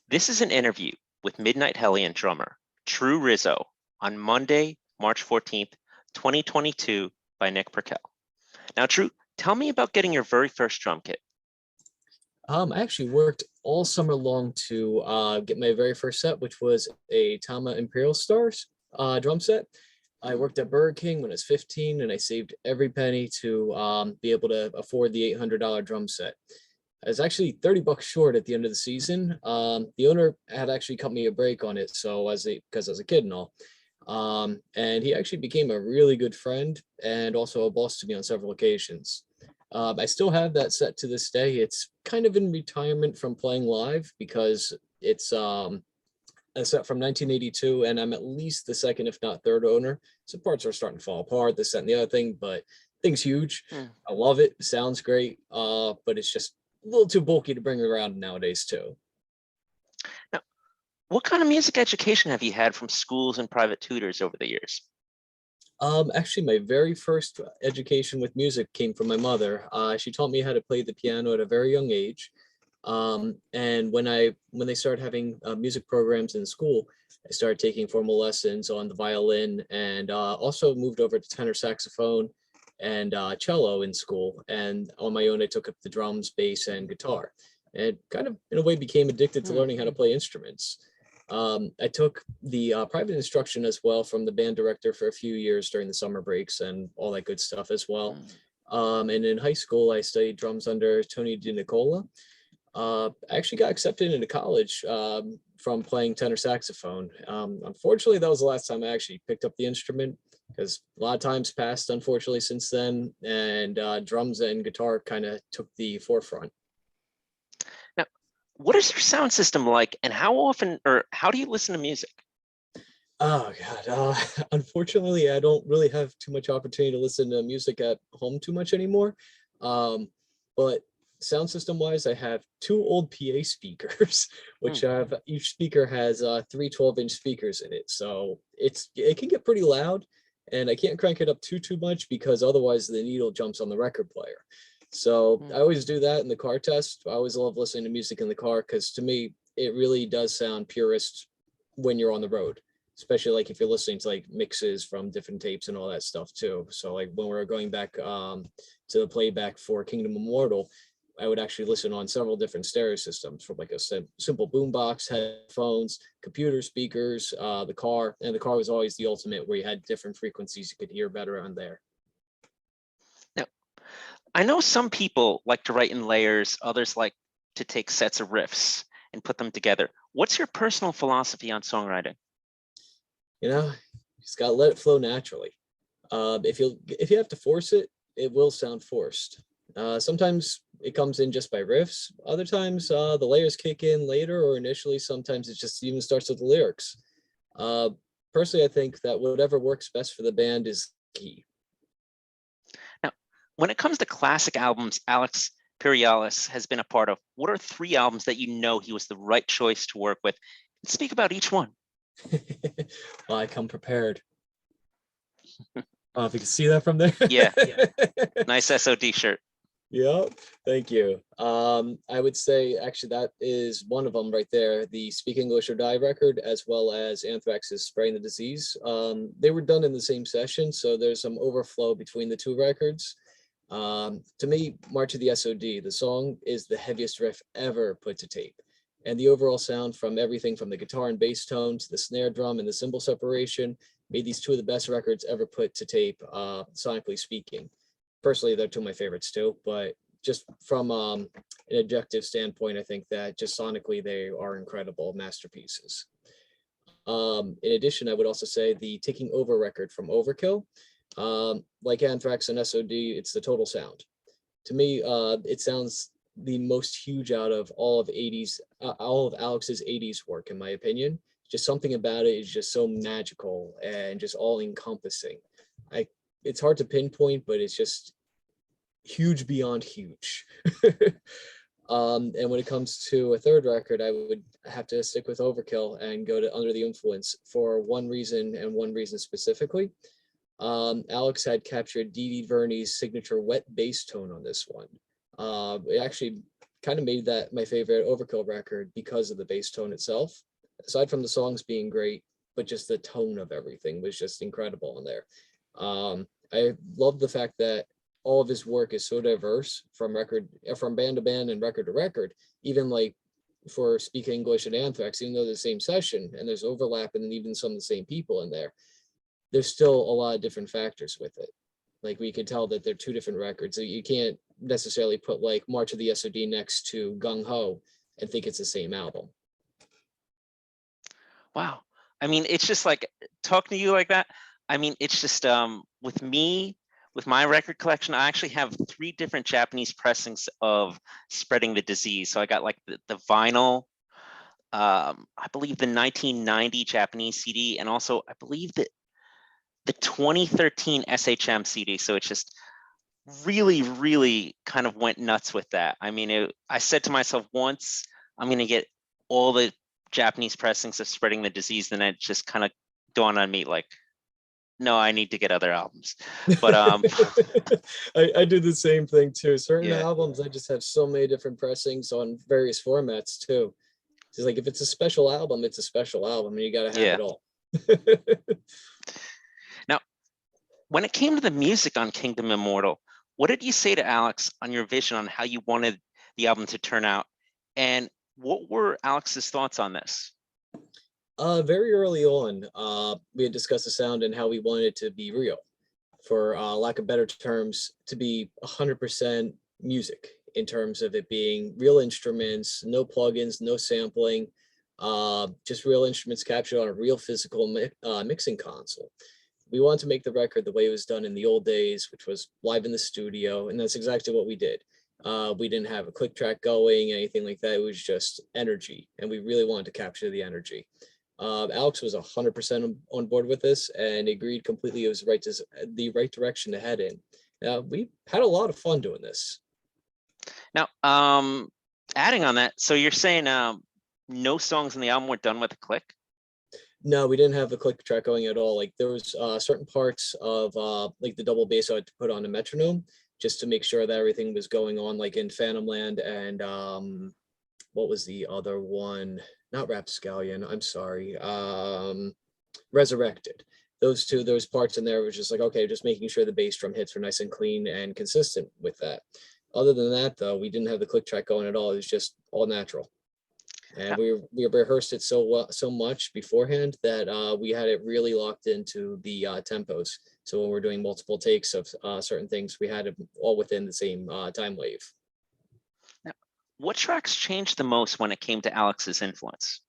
This is an interview with Midnite Hellion drummer True Rizzo on Monday, March 14th, 2022 by Nick Perkel. Now, True, tell me about getting your very first drum kit. I actually worked all summer long to get my very first set, which was a Tama Imperial Stars drum set. I worked at Burger King when I was 15, and I saved every penny to be able to afford the $800 drum set. I was actually $30 short at the end of the season. The owner had actually cut me a break on it, so because I was a kid and all. And he actually became a really good friend and also a boss to me on several occasions. I still have that set to this day. It's kind of in retirement from playing live because it's a set from 1982, and I'm at least the second, if not third owner. Some parts are starting to fall apart, this, that, and the other thing, but thing's huge. I love it. Sounds great, but it's just a little too bulky to bring around nowadays too. Now, what kind of music education have you had from schools and private tutors over the years? Actually, my very first education with music came from my mother. She taught me how to play the piano at a very young age. And when they started having music programs in school, I started taking formal lessons on the violin, and also moved over to tenor saxophone and cello in school. And on my own, I took up the drums, bass, and guitar, and kind of in a way became addicted to learning how to play instruments. I took the private instruction as well from the band director for a few years during the summer breaks and all that good stuff as well. And in high school, I studied drums under Tony DeNicola. I actually got accepted into college from playing tenor saxophone. Unfortunately, that was the last time I actually picked up the instrument, because a lot of times passed, unfortunately, since then, and drums and guitar kind of took the forefront. Now, what is your sound system like, and how often or how do you listen to music? Oh God, unfortunately, I don't really have too much opportunity to listen to music at home too much anymore. But sound system wise, I have two old PA speakers, which have each speaker has three 12-inch speakers in it. So it can get pretty loud, and I can't crank it up too much because otherwise the needle jumps on the record player. So I always do that in the car test. I always love listening to music in the car because to me, it really does sound purest when you're on the road, especially like if you're listening to like mixes from different tapes and all that stuff too. So like when we were going back to the playback for Kingdom Immortal, I would actually listen on several different stereo systems, from like a simple boombox, headphones, computer speakers, the car. And the car was always the ultimate, where you had different frequencies you could hear better on there. Now, I know some people like to write in layers, others like to take sets of riffs and put them together. What's your personal philosophy on songwriting? You just gotta let it flow naturally. If you have to force it, it will sound forced. Sometimes it comes in just by riffs. Other times the layers kick in later or initially. Sometimes it just even starts with the lyrics. Personally, I think that whatever works best for the band is key. Now, when it comes to classic albums Alex Perialas has been a part of, what are three albums that you know he was the right choice to work with? And speak about each one. Well, I come prepared. If you can see that from there. Yeah. Nice SOD shirt. Yeah, thank you. I would say actually that is one of them right there, the Speak English or Die record, as well as Anthrax's Spraying the Disease. They were done in the same session, so there's some overflow between the two records. To me, March of the SOD, the song is the heaviest riff ever put to tape. And the overall sound, from everything from the guitar and bass tone to the snare drum and the cymbal separation, made these two of the best records ever put to tape, sonically speaking. Personally, they're two of my favorites too, but just from an objective standpoint, I think that just sonically they are incredible masterpieces. In addition, I would also say the Taking Over record from Overkill, like Anthrax and SOD, it's the total sound. To me, it sounds the most huge out of all of Alex's 80s work, in my opinion. Just something about it is just so magical and just all encompassing. It's hard to pinpoint, but it's just huge beyond huge. And when it comes to a third record, I would have to stick with Overkill and go to Under the Influence for one reason, and one reason specifically. Alex had captured Dee Dee Verney's signature wet bass tone on this one. It actually kind of made that my favorite Overkill record because of the bass tone itself. Aside from the songs being great, but just the tone of everything was just incredible in there. I love the fact that all of his work is so diverse from band to band and record to record, even like for Speak English and Anthrax, even though they're the same session and there's overlap and even some of the same people in there, there's still a lot of different factors with it. Like we could tell that they're two different records. So you can't necessarily put like March of the SOD next to Gung Ho and think it's the same album. Wow. I mean, it's just like talking to you like that. I mean, it's just with me, with my record collection, I actually have 3 different Japanese pressings of Spreading the Disease. So I got like the vinyl, I believe the 1990 Japanese CD, and also I believe that the 2013 SHM CD. So it's just really, really kind of went nuts with that. I mean, I said to myself once, I'm going to get all the Japanese pressings of Spreading the Disease. Then it just kind of dawned on me like, no, I need to get other albums. But I do the same thing too. Certain yeah, albums, I just have so many different pressings on various formats too. It's like if it's a special album, it's a special album, and you got to have yeah. it all. Now, when it came to the music on Kingdom Immortal, what did you say to Alex on your vision on how you wanted the album to turn out? And what were Alex's thoughts on this? Very early on, we had discussed the sound and how we wanted it to be real, for lack of better terms, to be 100% music in terms of it being real instruments, no plugins, no sampling, just real instruments captured on a real physical mixing console. We wanted to make the record the way it was done in the old days, which was live in the studio, and that's exactly what we did. We didn't have a click track going, anything like that. It was just energy, and we really wanted to capture the energy. Alex was 100% on board with this and agreed completely it was the right direction to head in. We had a lot of fun doing this. Now, adding on that, so you're saying no songs in the album were done with a click? No, we didn't have a click track going at all. Like there was certain parts of like the double bass I had to put on a metronome just to make sure that everything was going on, like in Phantom Land and what was the other one? Not Rapscallion, I'm sorry. Resurrected. Those parts in there was just like, okay, just making sure the bass drum hits were nice and clean and consistent with that. Other than that, though, we didn't have the click track going at all. It was just all natural. And we rehearsed it so much beforehand that we had it really locked into the tempos. So when we're doing multiple takes of certain things, we had it all within the same time wave. Now, what tracks changed the most when it came to Alex's influence?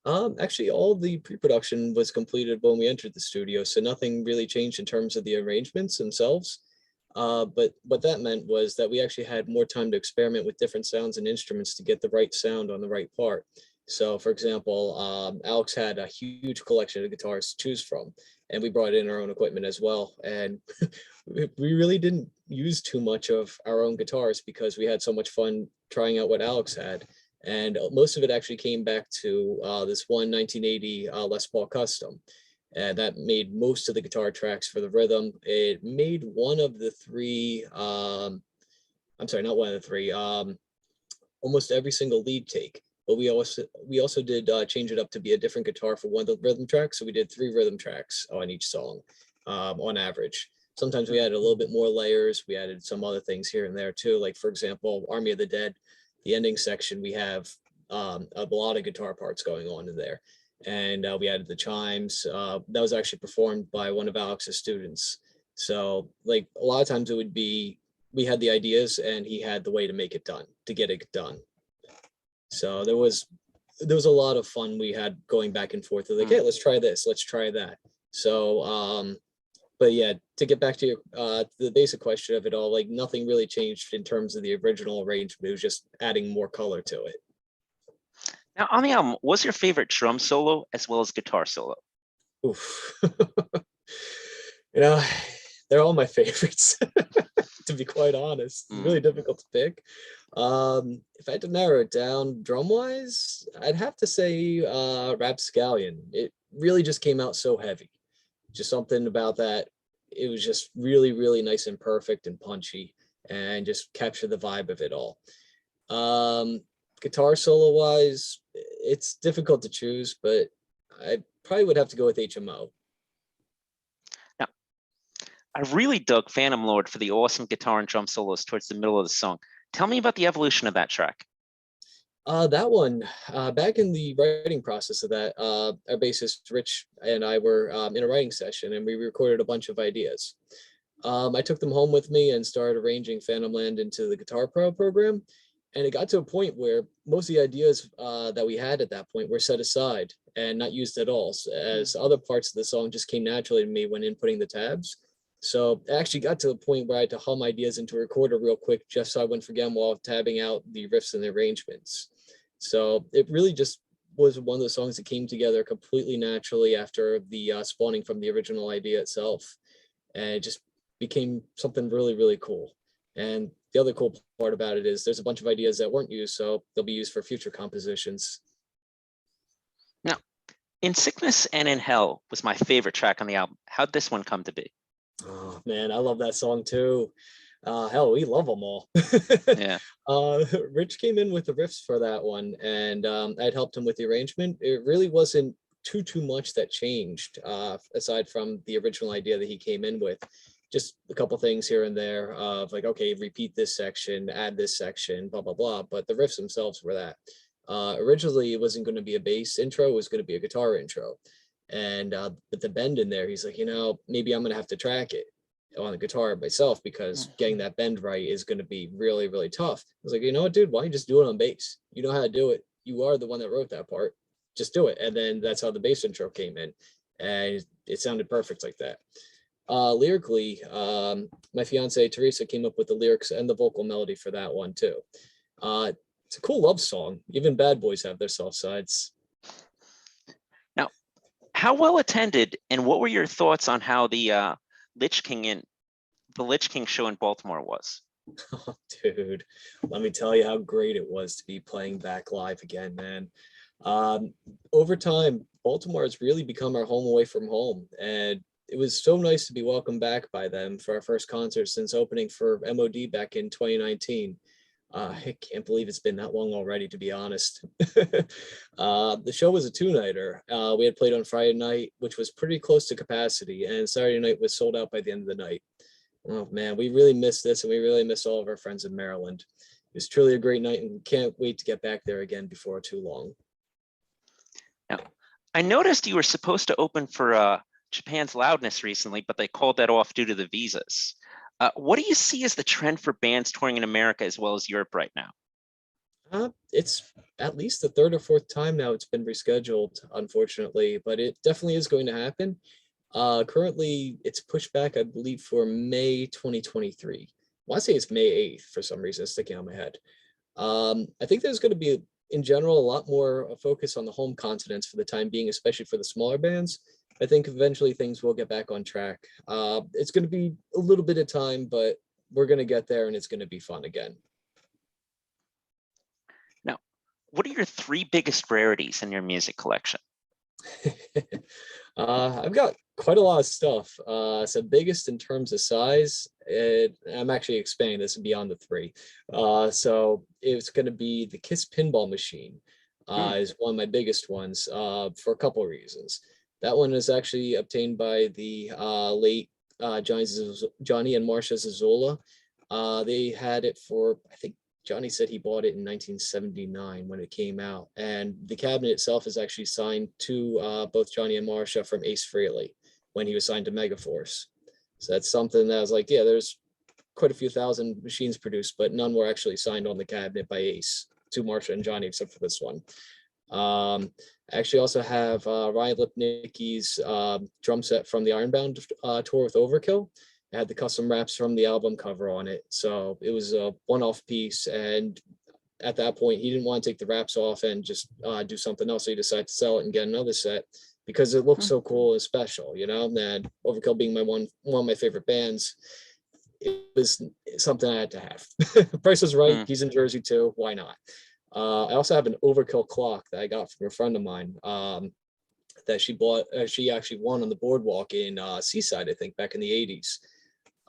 Actually, all the pre-production was completed when we entered the studio, so nothing really changed in terms of the arrangements themselves. But what that meant was that we actually had more time to experiment with different sounds and instruments to get the right sound on the right part. So, for example, Alex had a huge collection of guitars to choose from, and we brought in our own equipment as well. And we really didn't use too much of our own guitars because we had so much fun trying out what Alex had. And most of it actually came back to this one 1980 Les Paul Custom. And that made most of the guitar tracks for the rhythm. It made one of the 3, I'm sorry, not one of the 3, almost every single lead take. But we also did change it up to be a different guitar for one of the rhythm tracks. So we did 3 rhythm tracks on each song on average. Sometimes we added a little bit more layers. We added some other things here and there too. Like for example, Army of the Dead, the ending section, we have a lot of guitar parts going on in there. And we added the chimes. That was actually performed by one of Alex's students. So like a lot of times it would be, we had the ideas and he had the way to make it done, to get it done. So there was a lot of fun we had going back and forth. Like, hey, let's try this, let's try that. So, but yeah, to get back to your, the basic question of it all, like nothing really changed in terms of the original arrangement. It was just adding more color to it. Now, on the album, what's your favorite drum solo as well as guitar solo? Oof. You know, they're all my favorites, to be quite honest. It's really difficult to pick. If I had to narrow it down drum-wise, I'd have to say Rapscallion. It really just came out so heavy. Just something about that. It was just really, really nice and perfect and punchy and just captured the vibe of it all. Guitar solo wise, it's difficult to choose, but I probably would have to go with HMO. Now, I really dug Phantom Lord for the awesome guitar and drum solos towards the middle of the song. Tell me about the evolution of that track. That one, back in the writing process of that, our bassist Rich and I were in a writing session, and we recorded a bunch of ideas. I took them home with me and started arranging Phantom Land into the Guitar Pro program. And it got to a point where most of the ideas that we had at that point were set aside and not used at all, as other parts of the song just came naturally to me when inputting the tabs. So it actually got to a point where I had to hum ideas into a recorder real quick just so I wouldn't forget them while tabbing out the riffs and the arrangements. So it really just was one of the songs that came together completely naturally after the spawning from the original idea itself. And it just became something really, really cool. And the other cool part about it is there's a bunch of ideas that weren't used, so they'll be used for future compositions. Now, In Sickness and in Hell was my favorite track on the album. How'd this one come to be? Oh man, I love that song too. Hell, we love them all. Yeah. Rich came in with the riffs for that one, and I'd helped him with the arrangement. It really wasn't too much that changed, aside from the original idea that he came in with. Just a couple things here and there of like, okay, repeat this section, add this section, blah, blah, blah. But the riffs themselves were that. Originally, it wasn't going to be a bass intro, it was going to be a guitar intro. And with the bend in there, he's like, maybe I'm going to have to track it on the guitar myself because getting that bend right is going to be really, really tough. I was like, you know what, dude, why don't you just do it on bass? You know how to do it. You are the one that wrote that part. Just do it. And then that's how the bass intro came in. And it sounded perfect like that. Lyrically, my fiance Teresa came up with the lyrics and the vocal melody for that one too. It's a cool love song. Even bad boys have their soft sides. Now, how well attended and what were your thoughts on how the Lich King show in Baltimore was? Oh, dude, let me tell you how great it was to be playing back live again, man. Over time, Baltimore has really become our home away from home, and it was so nice to be welcomed back by them for our first concert since opening for MOD back in 2019. I can't believe it's been that long already, to be honest. The show was a two-nighter. We had played on Friday night, which was pretty close to capacity, and Saturday night was sold out by the end of the night. Oh man, we really missed this, and we really miss all of our friends in Maryland. It was truly a great night, and can't wait to get back there again before too long. Now, I noticed you were supposed to open for Japan's Loudness recently, but they called that off due to the visas. What do you see as the trend for bands touring in America as well as Europe right now? It's at least the third or fourth time now it's been rescheduled, unfortunately, but it definitely is going to happen. Currently, it's pushed back, I believe, for May 2023. I want to say it's May 8th for some reason, it's sticking out my head. I think there's going to be, in general, a lot more focus on the home continents for the time being, especially for the smaller bands. I think eventually things will get back on track. It's going to be a little bit of time, but we're going to get there and it's going to be fun again. Now, what are your three biggest rarities in your music collection? I've got quite a lot of stuff. So biggest in terms of size, I'm actually expanding this beyond the three. So it's going to be the Kiss pinball machine. Is one of my biggest ones for a couple of reasons. That one is actually obtained by the late Johnny and Marcia Zazzola. They had it for, I think Johnny said he bought it in 1979 when it came out. And the cabinet itself is actually signed to both Johnny and Marcia from Ace Frehley when he was signed to Megaforce. So that's something that I was like, yeah, there's quite a few thousand machines produced, but none were actually signed on the cabinet by Ace to Marcia and Johnny, except for this one. I actually also have Ryan Lipnicki's drum set from the Ironbound tour with Overkill. It had the custom wraps from the album cover on it. So it was a one-off piece. And at that point, he didn't want to take the wraps off and just do something else. So he decided to sell it and get another set because it looked so cool and special, And Overkill being one of my favorite bands, it was something I had to have. Price was right. He's in Jersey too. Why not? I also have an Overkill clock that I got from a friend of mine that she bought. She actually won on the boardwalk in Seaside, I think, back in the 80s.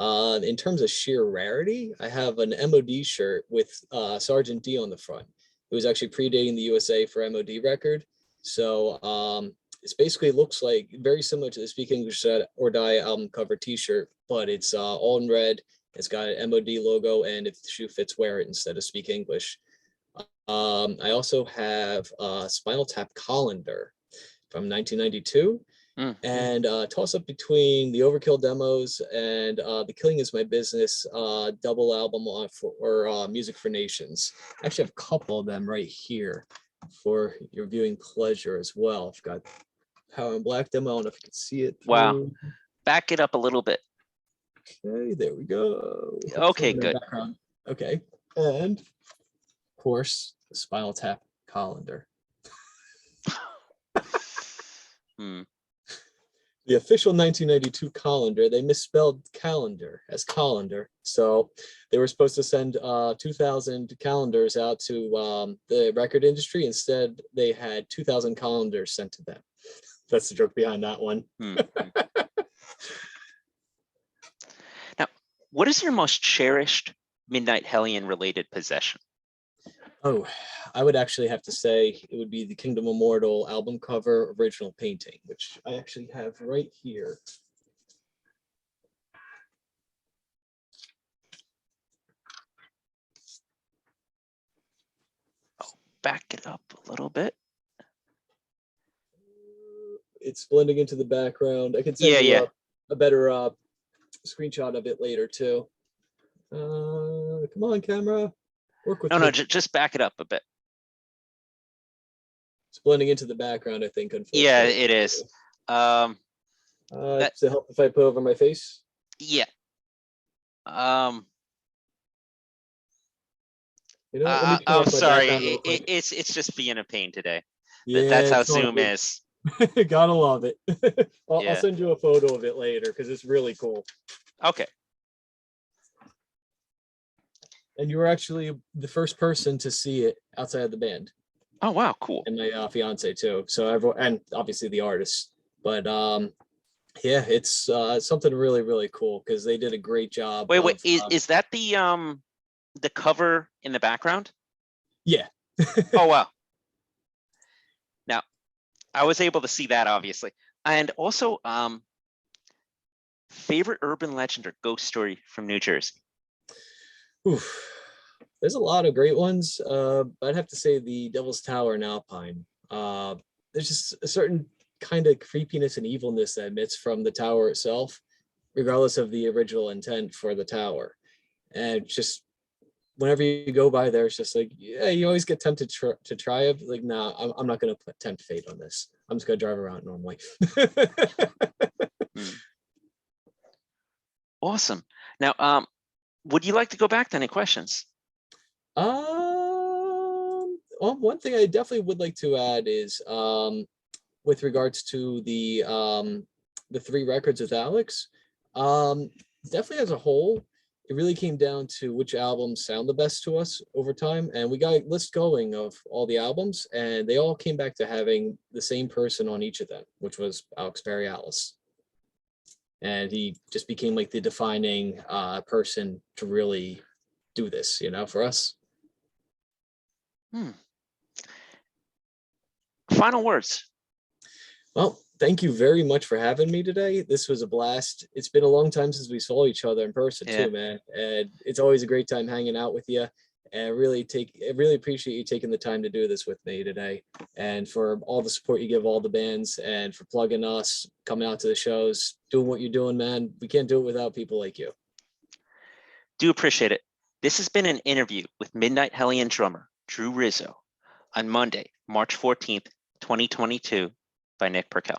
In terms of sheer rarity, I have an MOD shirt with Sergeant D on the front. It was actually predating the USA for MOD record. So it's basically looks like very similar to the Speak English or Die album cover t-shirt, but it's all in red. It's got an MOD logo, and if the shoe fits, wear it instead of Speak English. I also have a Spinal Tap colander from 1992. And toss up between the Overkill demos and the Killing Is My Business double album for Music for Nations. I actually have a couple of them right here for your viewing pleasure as well. I've got Power in Black demo. I don't know if you can see it. Wow. Back it up a little bit. Okay, there we go. Okay, good. Background. Okay, and of course, the Spinal Tap colander. The official 1992 colander, they misspelled calendar as colander. So they were supposed to send 2,000 calendars out to the record industry. Instead, they had 2,000 calendars sent to them. That's the joke behind that one. Now, what is your most cherished Midnite Hellion related possession? Oh, I would actually have to say it would be the Kingdom Immortal album cover original painting, which I actually have right here. Oh, back it up a little bit. It's blending into the background. I can send you a better screenshot of it later too. Come on, camera. Work with no, just back it up a bit. It's blending into the background, I think, unfortunately. Yeah, it is. Does it help if I put over my face? Yeah. You know, let me I'm sorry. It's just being a pain today. Yeah, that's how Zoom is. Gotta love it. I'll send you a photo of it later because it's really cool. Okay. And you were actually the first person to see it outside of the band. Oh wow, cool. And my fiance too. So everyone, and obviously the artists. But yeah, it's something really, really cool because they did a great job. Wait, is that the cover in the background? Yeah. Oh wow. Now, I was able to see that obviously, and also favorite urban legend or ghost story from New Jersey. Oof. There's a lot of great ones. I'd have to say the Devil's Tower in Alpine. There's just a certain kind of creepiness and evilness that emits from the tower itself, regardless of the original intent for the tower. And just whenever you go by there, it's just like, yeah, you always get tempted to try it. Like, nah, I'm not going to tempt fate on this. I'm just going to drive around normally. Awesome. Now, would you like to go back to any questions? Well, one thing I definitely would like to add is with regards to the 3 records with Alex, definitely as a whole, it really came down to which albums sound the best to us over time. And we got a list going of all the albums, and they all came back to having the same person on each of them, which was Alex Perialas. And he just became like the defining person to really do this, you know, for us. Final words. Well, thank you very much for having me today. This was a blast. It's been a long time since we saw each other in person too, man. And it's always a great time hanging out with you. And I really appreciate you taking the time to do this with me today, and for all the support you give all the bands, and for plugging us, coming out to the shows, doing what you're doing, man. We can't do it without people like you. Do appreciate it. This has been an interview with Midnite Hellion drummer Rizzo on Monday, March 14th, 2022 by Nick Perkel.